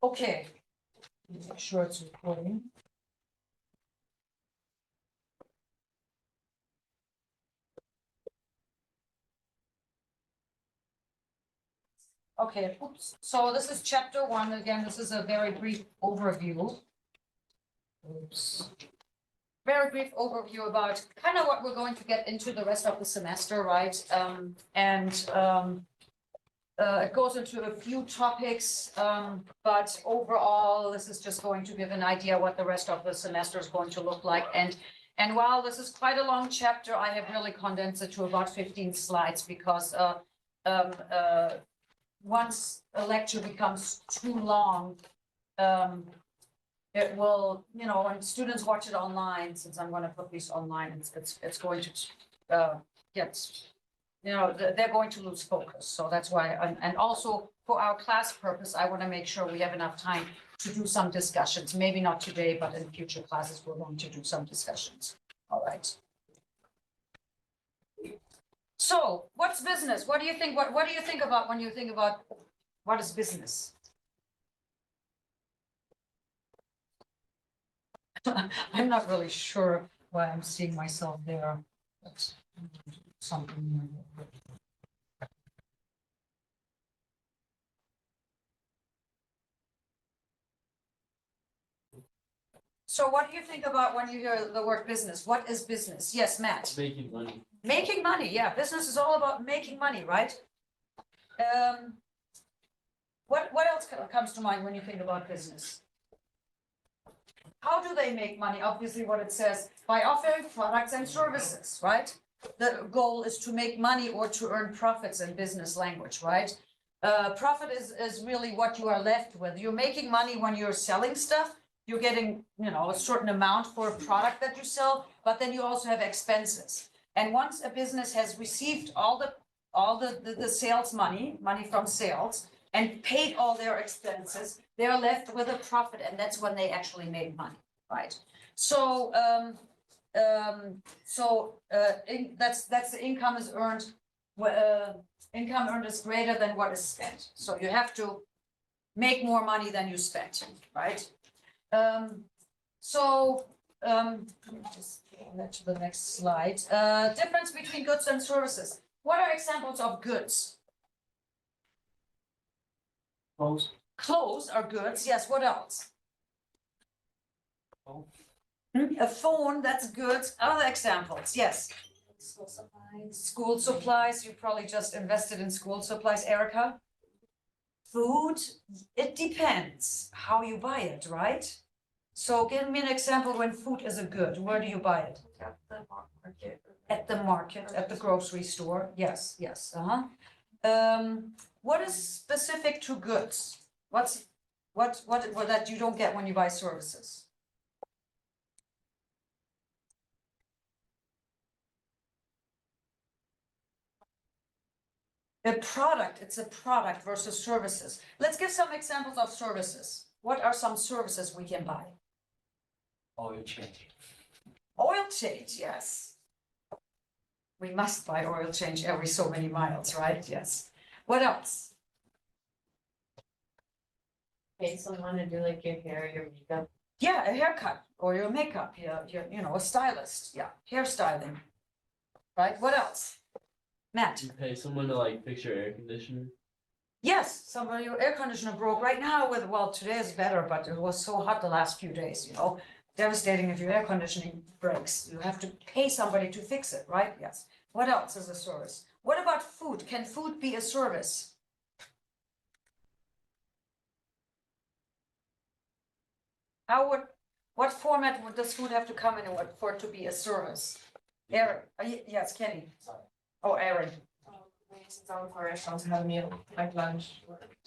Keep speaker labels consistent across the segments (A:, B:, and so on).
A: Okay. Make sure it's recording. Okay, oops. So this is chapter 1. Again, this is a very brief overview. Oops. Very brief overview about kind of what we're going to get into the rest of the semester, right? It goes into a few topics, but overall, this is just going to give an idea what the rest of the semester is going to look like. And while this is quite a long chapter, I have really condensed it to about 15 slides because once a lecture becomes too long, it will, when students watch it online, since I'm going to put these online, it's going to get, they're going to lose focus. So that's why, and also for our class purpose, I want to make sure we have enough time to do some discussions. Maybe not today, but in future classes, we're going to do some discussions. All right. So what's business? What do you think? What do you think about when you think about what is business? I'm not really sure why I'm seeing myself there. That's something. So what do you think about when you hear the word business? What is business? Yes, Matt.
B: Making money.
A: Making money, yeah. Business is all about making money, right? What else comes to mind when you think about business? How do they make money? Obviously, what it says, by offering products and services, right? The goal is to make money or to earn profits in business language, right? Profit is really what you are left with. You're making money when you're selling stuff. You're getting, a certain amount for a product that you sell, but then you also have expenses. And once a business has received all the sales money from sales, and paid all their expenses, they're left with a profit, and that's when they actually made money, right? So, that's the income is earned. Income earned is greater than what is spent. So you have to make more money than you spent, right? Let me just go to the next slide. Difference between goods and services. What are examples of goods?
B: Clothes.
A: Clothes are goods, yes, what else?
B: Phone.
A: A phone, that's goods. Other examples, yes.
C: School supplies.
A: School supplies, you probably just invested in school supplies, Erica. Food, it depends how you buy it, right? So give me an example when food is a good. Where do you buy it?
C: At the market.
A: At the market, at the grocery store. Yes, what is specific to goods? What that you don't get when you buy services? It's a product versus services. Let's give some examples of services. What are some services we can buy?
B: Oil change.
A: Oil change, yes. We must buy oil change every so many miles, right? Yes. What else?
C: Pay someone to do like your hair, your makeup.
A: Yeah, a haircut or your makeup, a stylist, yeah, hairstyling. Right, what else? Matt?
B: You pay someone to fix your air conditioner.
A: Yes, your air conditioner broke right now today is better, but it was so hot the last few days, devastating if your air conditioning breaks. You have to pay somebody to fix it, right? Yes. What else is a service? What about food? Can food be a service? What format does food have to come in for it to be a service? Aaron, yes, Kenny.
B: Sorry.
A: Oh, Aaron.
C: Since I'm for restaurants to have a meal, like lunch.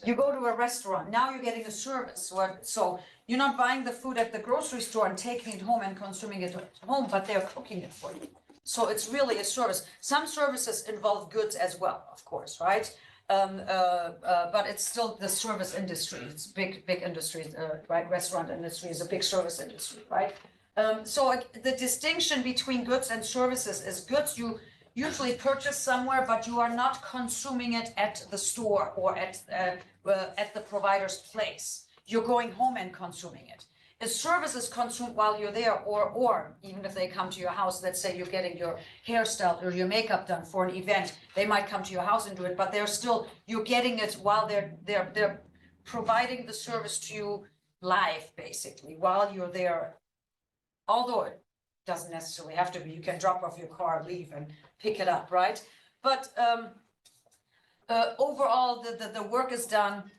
A: You go to a restaurant, now you're getting a service. So you're not buying the food at the grocery store and taking it home and consuming it at home, but they're cooking it for you. So it's really a service. Some services involve goods as well, of course, right? But it's still the service industry. It's big industry, right? Restaurant industry is a big service industry, right? So the distinction between goods and services is goods you usually purchase somewhere, but you are not consuming it at the store or at the provider's place. you're going home and consuming it. A service is consumed while you're there, or even if they come to your house, let's say you're getting your hairstyle or your makeup done for an event, they might come to your house and do it, but you're getting it while they're providing the service to you live, basically, while you're there. Although it doesn't necessarily have to be, you can drop off your car, leave and pick it up, right? But overall, the work is done.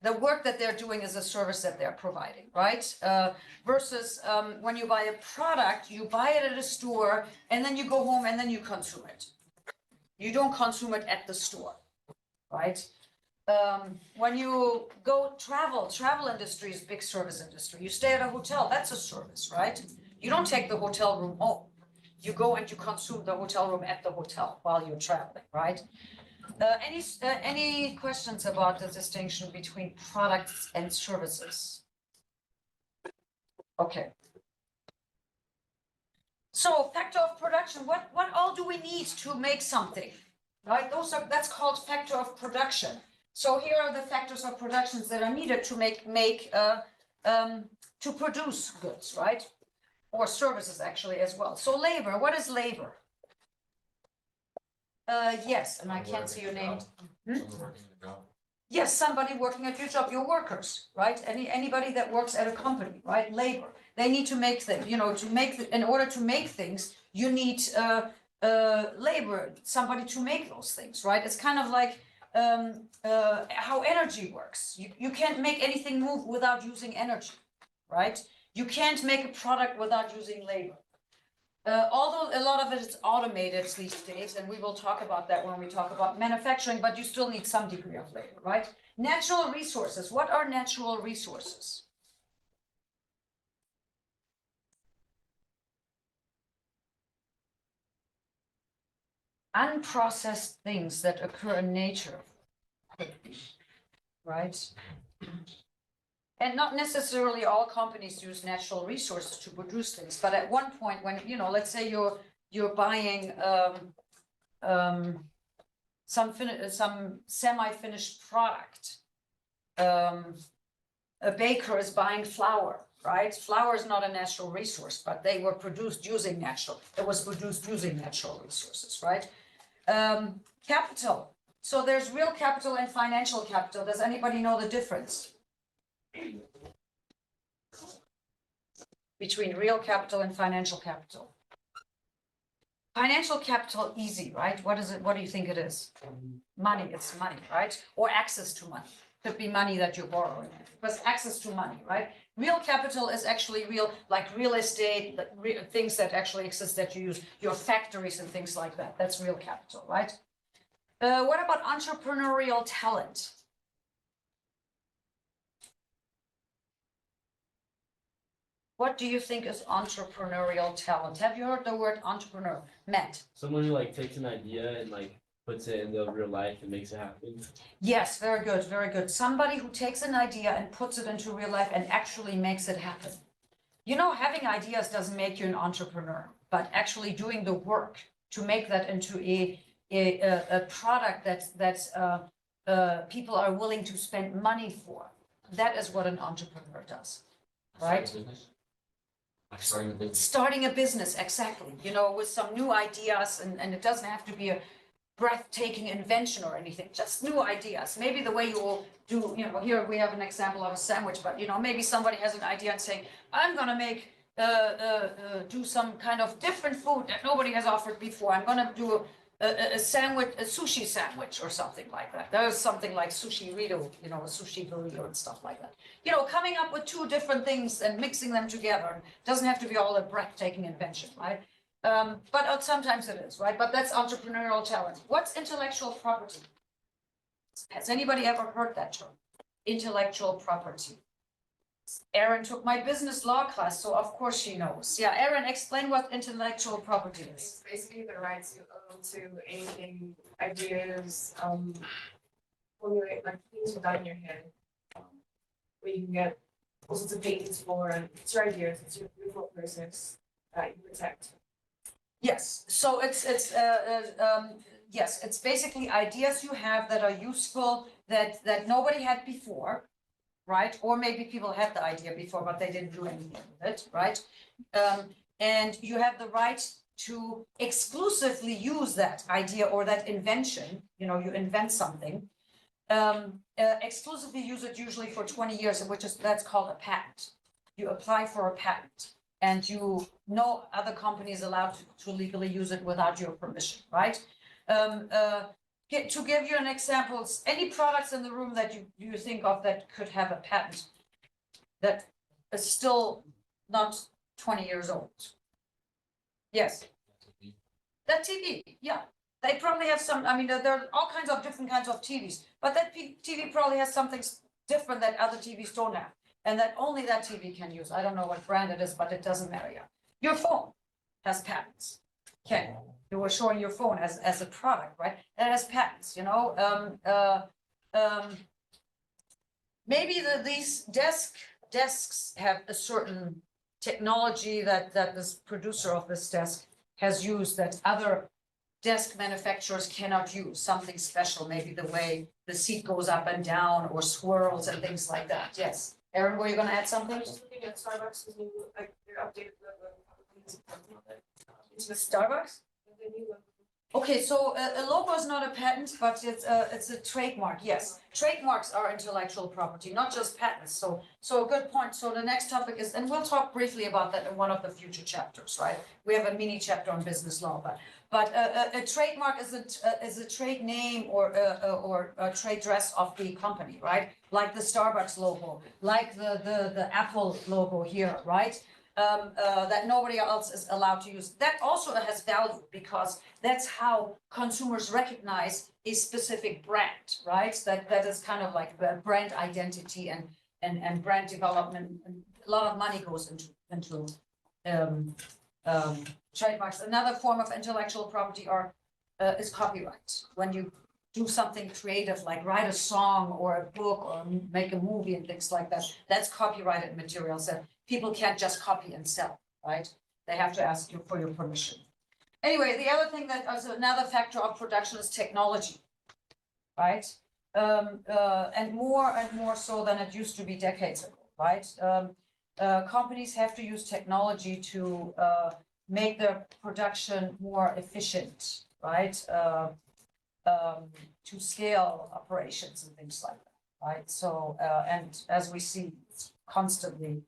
A: The work that they're doing is a service that they're providing, right? Versus when you buy a product, you buy it at a store and then you go home and then you consume it. You don't consume it at the store, right? When you go travel industry is a big service industry. You stay at a hotel, that's a service, right? You don't take the hotel room home. You go and you consume the hotel room at the hotel while you're traveling, right? Any questions about the distinction between products and services? Okay. So factor of production, what all do we need to make something, right? That's called factor of production. So here are the factors of productions that are needed to to produce goods, right? Or services actually as well. So labor, what is labor? Yes, and I can't see your name. Yes, somebody working at your job, your workers, right? Anybody that works at a company, right? Labor. They need to make things, in order to make things, you need labor, somebody to make those things, right? It's kind of like how energy works. You can't make anything move without using energy, right? You can't make a product without using labor. Although a lot of it is automated these days, and we will talk about that when we talk about manufacturing, but you still need some degree of labor, right? Natural resources. What are natural resources? Unprocessed things that occur in nature, right? And not necessarily all companies use natural resources to produce things, but at one point when, let's say you're buying some semi-finished product. A baker is buying flour, right? Flour is not a natural resource, but it was produced using natural resources, right? Capital. So there's real capital and financial capital. Does anybody know the difference between real capital and financial capital? Financial capital, easy, right? What is it? What do you think it is? Money, it's money, right? Or access to money. Could be money that you're borrowing, but access to money, right? Real capital is actually real, like real estate, things that actually exist that you use, your factories and things like that. That's real capital, right? What about entrepreneurial talent? What do you think is entrepreneurial talent? Have you heard the word entrepreneur? Matt?
B: Someone who takes an idea and puts it into real life and makes it happen.
A: Yes, very good, very good. Somebody who takes an idea and puts it into real life and actually makes it happen. Having ideas doesn't make you an entrepreneur, but actually doing the work to make that into a product that people are willing to spend money for. That is what an entrepreneur does, right? Starting a business, exactly. With some new ideas, and it doesn't have to be a breathtaking invention or anything, just new ideas. Maybe the way you will do, here we have an example of a sandwich, but maybe somebody has an idea and saying, I'm gonna make do some kind of different food that nobody has offered before. I'm gonna do a sandwich, a sushi sandwich or something like that. There's something like sushi burrito, a sushi burrito and stuff like that. Coming up with two different things and mixing them together. Doesn't have to be all a breathtaking invention, right? But sometimes it is, right? But that's entrepreneurial talent. What's intellectual property? Has anybody ever heard that term? Intellectual property. Erin took my business law class, so of course she knows. Yeah, Erin, explain what intellectual property is.
C: It's basically the rights you own to anything, ideas, formulate things without in your head. Where you can get all sorts of patents for, and it's your ideas, it's your thought process that you protect.
A: Yes, so it's basically ideas you have that are useful that nobody had before, right? Or maybe people had the idea before, but they didn't do anything with it, right? And you have the right to exclusively use that idea or that invention, you know, you invent something, exclusively use it usually for 20 years, that's called a patent. You apply for a patent and no other company is allowed to legally use it without your permission, right? To give you an example, any products in the room that you think of that could have a patent that is still not 20 years old. Yes. That TV, yeah. They probably have some, I mean, there are all kinds of different kinds of TVs, but that TV probably has something different that other TVs don't have. And that only that TV can use. I don't know what brand it is, but it doesn't matter yet. Your phone has patents. Okay, you were showing your phone as a product, right? It has patents, you know. Maybe these desks have a certain technology that this producer of this desk has used that other desk manufacturers cannot use, something special, maybe the way the seat goes up and down or swirls and things like that. Yes. Erin, were you gonna add something?
C: I'm just looking at Starbucks' new, like, their updated logo.
A: Starbucks?
C: The new logo.
A: Okay, so a logo is not a patent, but it's a trademark, yes. Trademarks are intellectual property, not just patents, so a good point. So the next topic is, and we'll talk briefly about that in one of the future chapters, right? We have a mini chapter on business law, but a trademark is a trade name or a trade dress of the company, right? Like the Starbucks logo, like the Apple logo here, right? That nobody else is allowed to use. That also has value because that's how consumers recognize a specific brand, right? That is kind of like the brand identity and brand development. And a lot of money goes into trademarks. Another form of intellectual property is copyright. When you do something creative, like write a song or a book or make a movie and things like that, that's copyrighted materials that people can't just copy and sell, right? They have to ask you for your permission. Anyway, the other thing that is another factor of production is technology, right? And more so than it used to be decades ago, right? Companies have to use technology to make their production more efficient, right? To scale operations and things like that, right? So, and as we see, it's constantly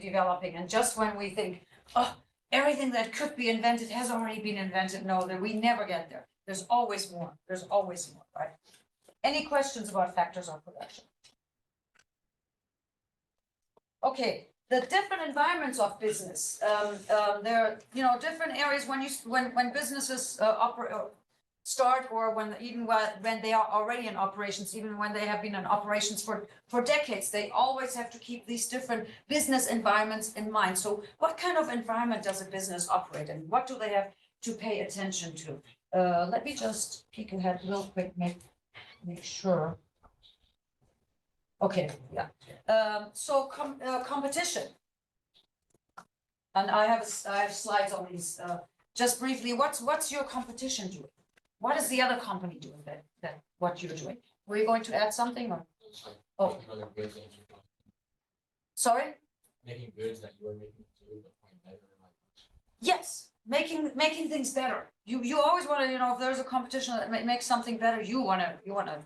A: developing. And just when we think, oh, everything that could be invented has already been invented, no, that we never get there. There's always more, right? Any questions about factors of production? Okay, the different environments of business. There are, different areas when businesses start or when they are already in operations, even when they have been in operations for decades, they always have to keep these different business environments in mind. So what kind of environment does a business operate in? What do they have to pay attention to? Let me just peek ahead real quick, make sure. Okay, yeah. So competition. And I have slides on these. Just briefly, what's your competition doing? What is the other company doing that what you're doing? Were you going to add something or? Oh. Sorry?
B: Making goods that you are making to the point better.
A: Yes, making things better. You always want to, if there's a competition that makes something better, you want to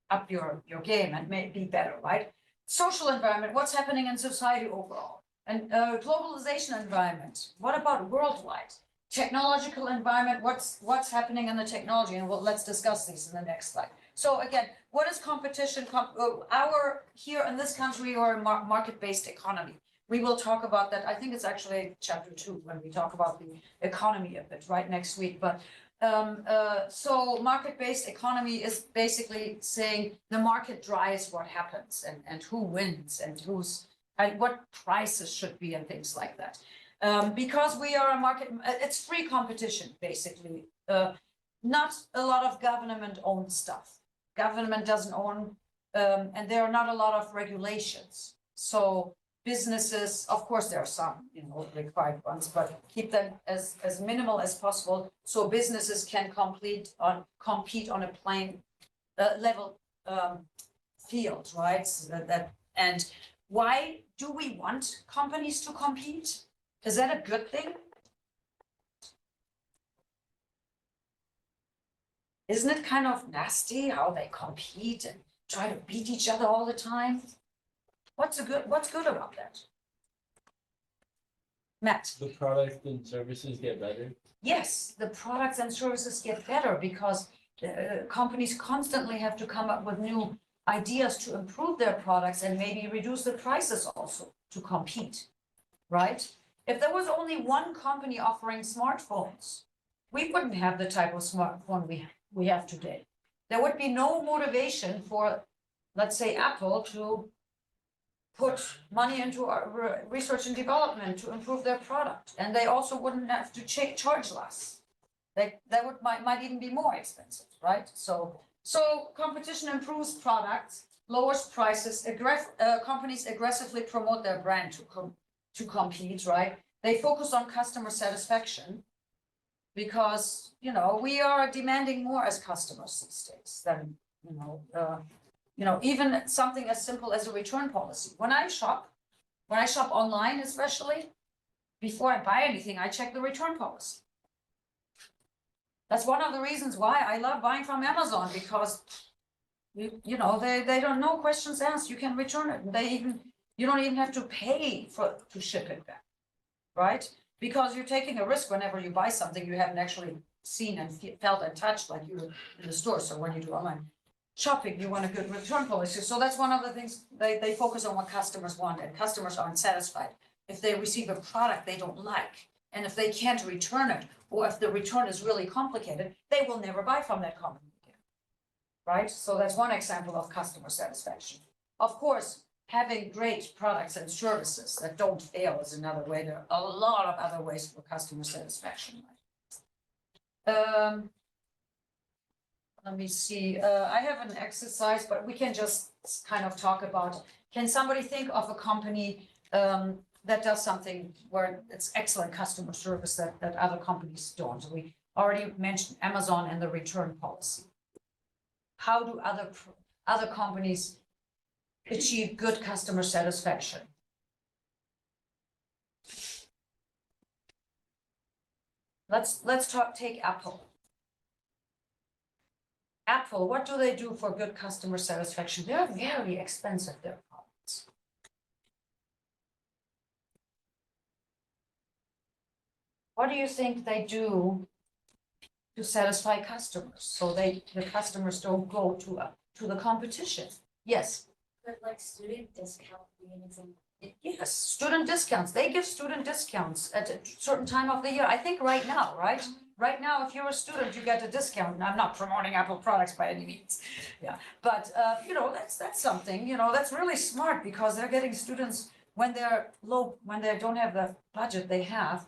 A: up your game and be better, right? Social environment, what's happening in society overall? And globalization environment, what about worldwide? Technological environment, what's happening in the technology? And let's discuss these in the next slide. So again, what is competition? Here in this country, or a market-based economy. We will talk about that. I think it's actually chapter 2 when we talk about the economy a bit, right, next week. But so market-based economy is basically saying the market drives what happens and who wins and what prices should be and things like that. Because we are a market, it's free competition, basically. Not a lot of government-owned stuff. Government doesn't own, and there are not a lot of regulations. So businesses, of course, there are some, required ones, but keep them as minimal as possible, so businesses can compete on a plain level field, right? So that And why do we want companies to compete? Is that a good thing? Isn't it kind of nasty how they compete and try to beat each other all the time? What's good about that? Matt?
B: The product and services get better.
A: Yes, the products and services get better because companies constantly have to come up with new ideas to improve their products and maybe reduce the prices also to compete, right? If there was only one company offering smartphones, we wouldn't have the type of smartphone we have today. There would be no motivation for, let's say, Apple to put money into research and development to improve their product, and they also wouldn't have to charge less. That might even be more expensive, right? So competition improves products, lowers prices. Companies aggressively promote their brand to compete, right? They focus on customer satisfaction because we are demanding more as customers these days than even something as simple as a return policy. When I shop online, especially, before I buy anything, I check the return policy. That's one of the reasons why I love buying from Amazon, because they don't, no questions asked. You can return it. You don't even have to pay to ship it back, right? Because you're taking a risk whenever you buy something you haven't actually seen and felt and touched like you would in the store. So when you do online shopping, you want a good return policy. So that's one of the things they focus on, what customers want, and customers aren't satisfied if they receive a product they don't like. And if they can't return it, or if the return is really complicated, they will never buy from that company again, right? So that's one example of customer satisfaction. Of course, having great products and services that don't fail is another way. There are a lot of other ways for customer satisfaction. Let me see, I have an exercise, but we can just kind of talk about, can somebody think of a company that does something where it's excellent customer service that other companies don't? We already mentioned Amazon and the return policy. How do other companies achieve good customer satisfaction? Take Apple. Apple, what do they do for good customer satisfaction? They're very expensive, their products. What do you think they do to satisfy customers so the customers don't go to the competition? Yes.
D: But like student discount being example.
A: Yes, student discounts. They give student discounts at a certain time of the year. I think right now, right? Right now, if you're a student, you get a discount. And I'm not promoting Apple products by any means. Yeah, but that's something. That's really smart, because they're getting students when they're low, when they don't have the budget they have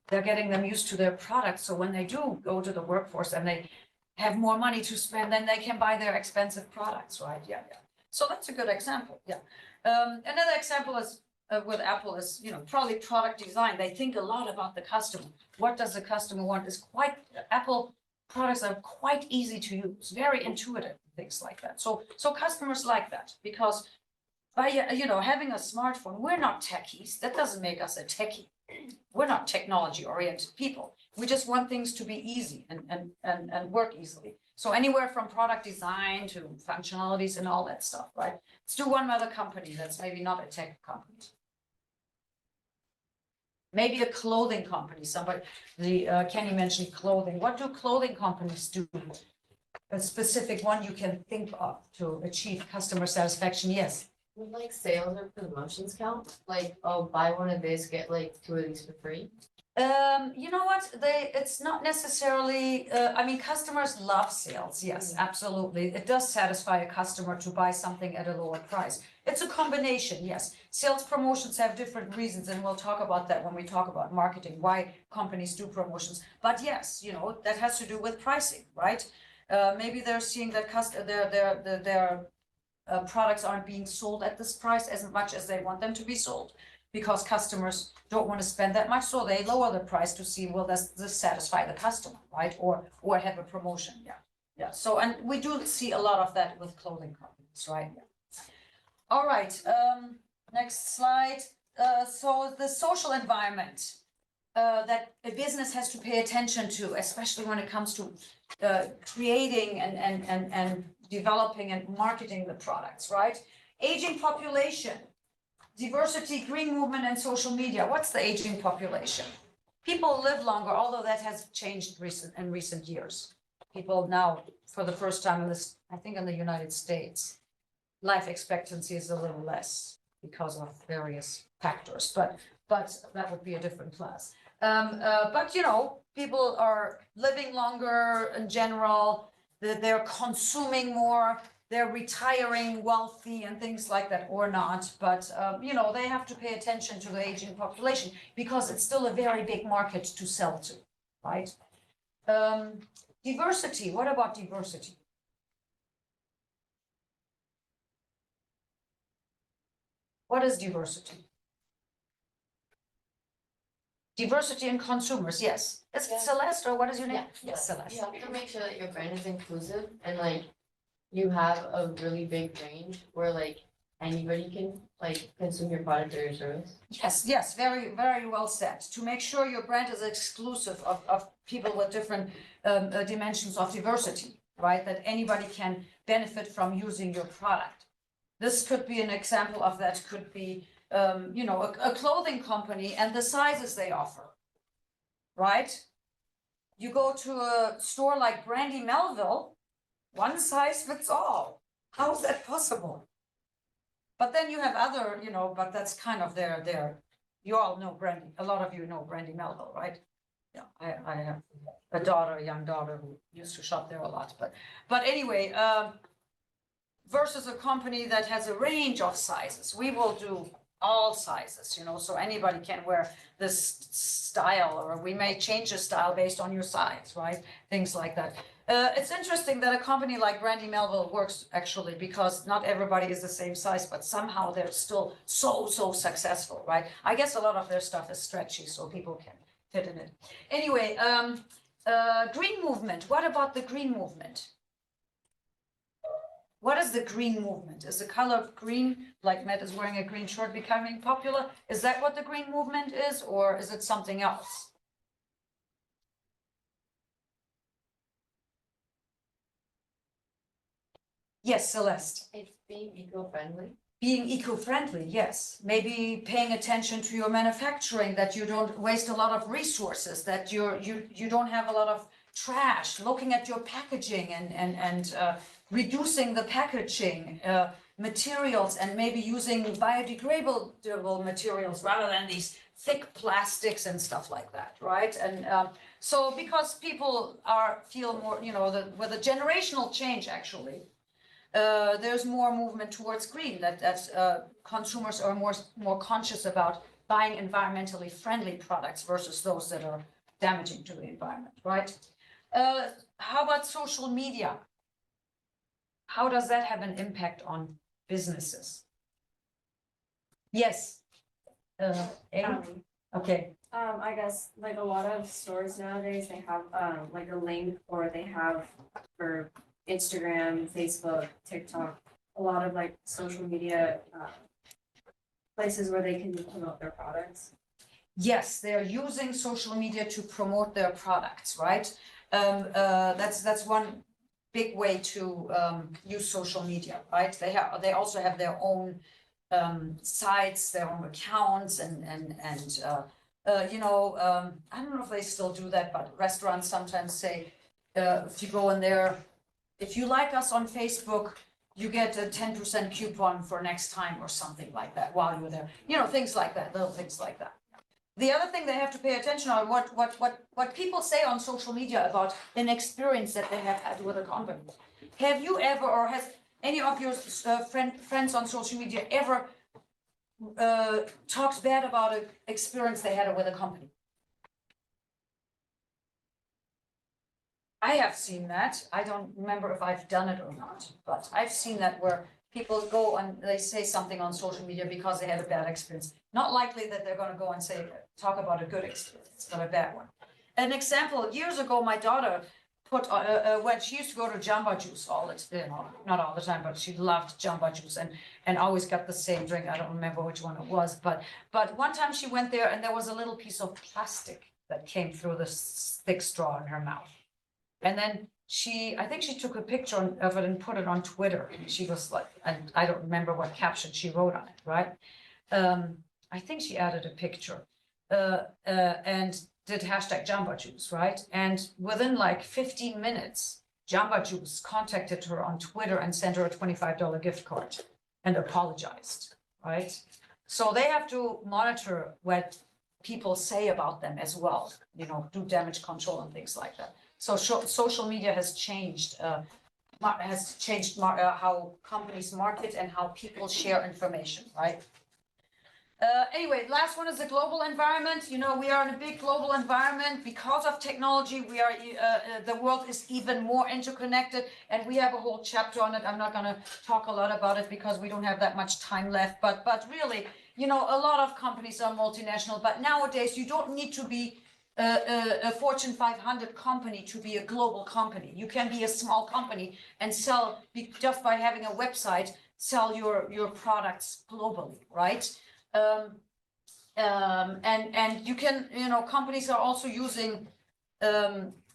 A: they're getting them used to their products. So when they do go to the workforce and they have more money to spend, then they can buy their expensive products, right? Yeah. So that's a good example. Yeah. Another example is with Apple is, probably product design. They think a lot about the customer. What does the customer want? Apple products are quite easy to use, very intuitive, things like that. So customers like that, because by having a smartphone, we're not techies. That doesn't make us a techie. We're not technology oriented people. We just want things to be easy and work easily. So anywhere from product design to functionalities and all that stuff, right? Let's do one other company that's maybe not a tech company. Maybe a clothing company. Kenny mentioned clothing. What do clothing companies do? A specific one you can think of to achieve customer satisfaction? Yes.
D: Would like sales or promotions count? Like, buy one of these, get like 2 of these for free?
A: You know what? It's not necessarily, customers love sales. Yes, absolutely. It does satisfy a customer to buy something at a lower price. It's a combination, yes. Sales promotions have different reasons, and we'll talk about that when we talk about marketing, why companies do promotions. But yes, that has to do with pricing, right? Maybe they're seeing that their products aren't being sold at this price as much as they want them to be sold, because customers don't want to spend that much, so they lower the price to see, well, does this satisfy the customer, right? Or have a promotion, yeah. So, and we do see a lot of that with clothing companies, right? Yeah. All right, next slide. So the social environment that a business has to pay attention to, especially when it comes to creating and developing and marketing the products, right? Aging population, diversity, green movement, and social media. What's the aging population? People live longer, although that has changed in recent years. People now, for the first time in this, I think in the United States, life expectancy is a little less because of various factors, but that would be a different class. But you know, people are living longer in general, they're consuming more, they're retiring wealthy and things like that, or not, but you know, they have to pay attention to the aging population because it's still a very big market to sell to, right? Diversity, what about diversity? What is diversity? Diversity in consumers, yes. Is it
D: Yeah.
A: Celeste, or what is your name?
D: Yeah,
A: Yes, Celeste.
D: You have to make sure that your brand is inclusive and like you have a really big range where like anybody can like consume your product or your service.
A: Yes, yes, very, very well said. To make sure your brand is exclusive of people with different dimensions of diversity, right? That anybody can benefit from using your product. This could be an example of that, could be, you know, a clothing company and the sizes they offer, right? You go to a store like Brandy Melville, one size fits all. How is that possible? But then you have other, you know, but that's kind of their, you all know Brandy, a lot of you know Brandy Melville, right? Yeah, I have a daughter, a young daughter who used to shop there a lot, but anyway, versus a company that has a range of sizes. We will do all sizes, you know, so anybody can wear this style, or we may change the style based on your size, right? Things like that. It's interesting that a company like Brandy Melville works actually because not everybody is the same size, but somehow they're still so successful, right? I guess a lot of their stuff is stretchy, so people can fit in it. Anyway, green movement. What about the green movement? What is the green movement? Is the color green, like Matt is wearing a green shirt, becoming popular? Is that what the green movement is, or is it something else? Yes, Celeste.
D: It's being eco-friendly.
A: Being eco-friendly, yes. Maybe paying attention to your manufacturing, that you don't waste a lot of resources, that you don't have a lot of trash, looking at your packaging and reducing the packaging materials, and maybe using biodegradable materials rather than these thick plastics and stuff like that, right? And so because people feel more, you know, with a generational change actually, there's more movement towards green, that consumers are more conscious about buying environmentally friendly products versus those that are damaging to the environment, right? How about social media? How does that have an impact on businesses? Yes. Amy? Okay.
E: I guess like a lot of stores nowadays, they have like a link, or they have for Instagram, Facebook, TikTok, a lot of like social media places where they can promote their products.
A: Yes, they're using social media to promote their products, right? That's one big way to use social media, right? They also have their own sites, their own accounts, and you know, I don't know if they still do that, but restaurants sometimes say, if you go in there, if you like us on Facebook, you get a 10% coupon for next time or something like that while you're there. You know, things like that, little things like that. The other thing they have to pay attention on, what people say on social media about an experience that they have had with a company. Have you ever, or has any of your friends on social media ever talked bad about an experience they had with a company? I have seen that. I don't remember if I've done it or not, but I've seen that where people go and they say something on social media because they had a bad experience. Not likely that they're going to go and talk about a good experience, but a bad one. An example, years ago, my daughter put, when she used to go to Jamba Juice all the, not all the time, but she loved Jamba Juice and always got the same drink. I don't remember which one it was, but one time she went there and there was a little piece of plastic that came through the thick straw in her mouth. And then I think she took a picture of it and put it on Twitter. And she was like, and I don't remember what caption she wrote on it, right? I think she added a picture, and did hashtag Jamba Juice, right? And within like 15 minutes, Jamba Juice contacted her on Twitter and sent her a $25 gift card and apologized, right? So they have to monitor what people say about them as well, do damage control and things like that. So social media has changed, how companies market and how people share information, right? Anyway, last one is the global environment. We are in a big global environment because of technology. We are, the world is even more interconnected, and we have a whole chapter on it. I'm not going to talk a lot about it because we don't have that much time left. But really, a lot of companies are multinational. But nowadays, you don't need to be a Fortune 500 company to be a global company. You can be a small company and sell just by having a website. Sell your products globally, right? And you can, companies are also using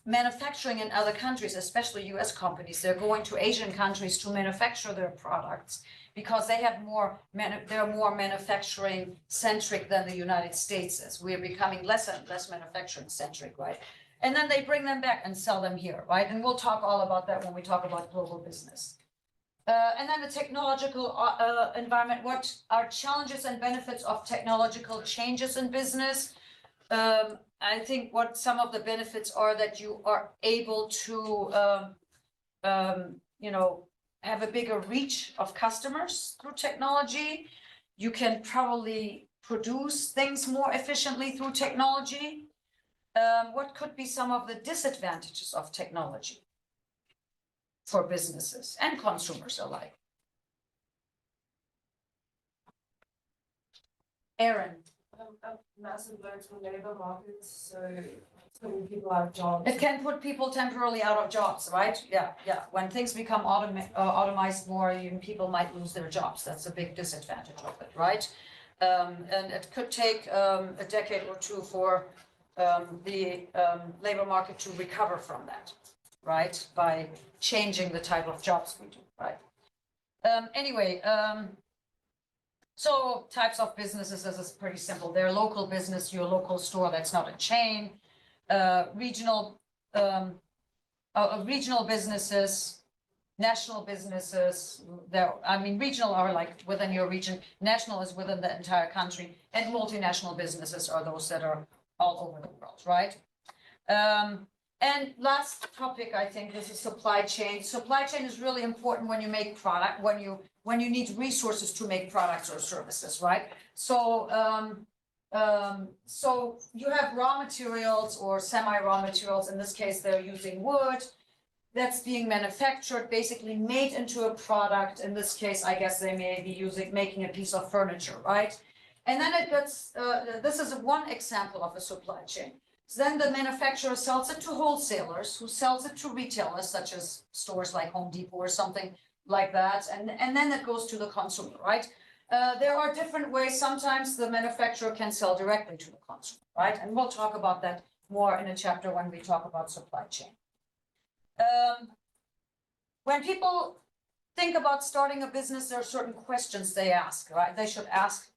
A: manufacturing in other countries, especially US companies. They're going to Asian countries to manufacture their products because they have they're more manufacturing centric than the United States is. We're becoming less and less manufacturing centric, right? And then they bring them back and sell them here, right? And we'll talk all about that when we talk about global business. And then the technological environment, what are challenges and benefits of technological changes in business? I think what some of the benefits are that you are able to, have a bigger reach of customers through technology. You can probably produce things more efficiently through technology. What could be some of the disadvantages of technology for businesses and consumers alike? Aaron.
C: A massive burden for labor markets, so putting people out of jobs.
A: It can put people temporarily out of jobs, right? Yeah. When things become automized more, people might lose their jobs. That's a big disadvantage of it, right? And it could take a decade or two for the labor market to recover from that, right? By changing the type of jobs we do, right? Anyway, so types of businesses, this is pretty simple. They're local business, your local store that's not a chain. Regional businesses, national businesses. Regional are like within your region. National is within the entire country, and multinational businesses are those that are all over the world, right? And last topic, I think, this is supply chain. Supply chain is really important when you make product, when you need resources to make products or services, right? So you have raw materials or semi-raw materials. In this case, they're using wood that's being manufactured, basically made into a product. In this case, I guess they may be making a piece of furniture, right? And then it gets, this is one example of a supply chain. So then the manufacturer sells it to wholesalers, who sells it to retailers, such as stores like Home Depot or something like that. And then it goes to the consumer, right? There are different ways. Sometimes the manufacturer can sell directly to the consumer, right? And we'll talk about that more in a chapter when we talk about supply chain. When people think about starting a business, there are certain questions they ask, right? They should ask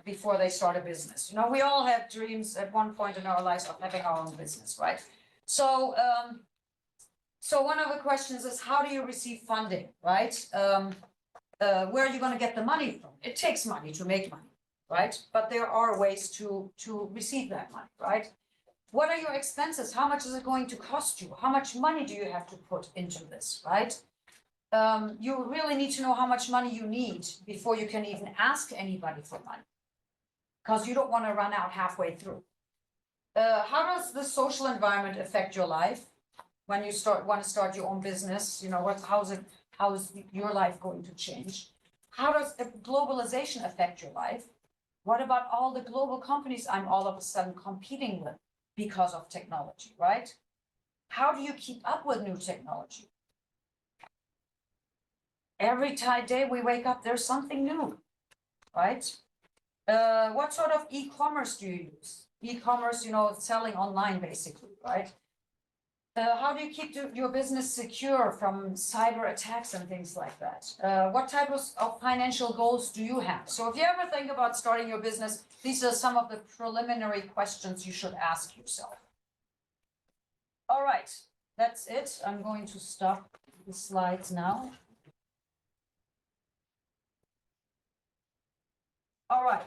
A: before they start a business. We all have dreams at one point in our lives of having our own business, right? So one of the questions is, how do you receive funding, right? Where are you going to get the money from? It takes money to make money, right? But there are ways to receive that money, right? What are your expenses? How much is it going to cost you? How much money do you have to put into this, right? You really need to know how much money you need before you can even ask anybody for money, because you don't want to run out halfway through. How does the social environment affect your life when you want to start your own business? How is your life going to change? How does globalization affect your life? What about all the global companies I'm all of a sudden competing with because of technology, right? how do you keep up with new technology? Every day we wake up, there's something new, right? What sort of e-commerce do you use? E-commerce, selling online basically, right? How do you keep your business secure from cyber attacks and things like that? What type of financial goals do you have? So if you ever think about starting your business, these are some of the preliminary questions you should ask yourself. All right, that's it. I'm going to stop the slides now. All right.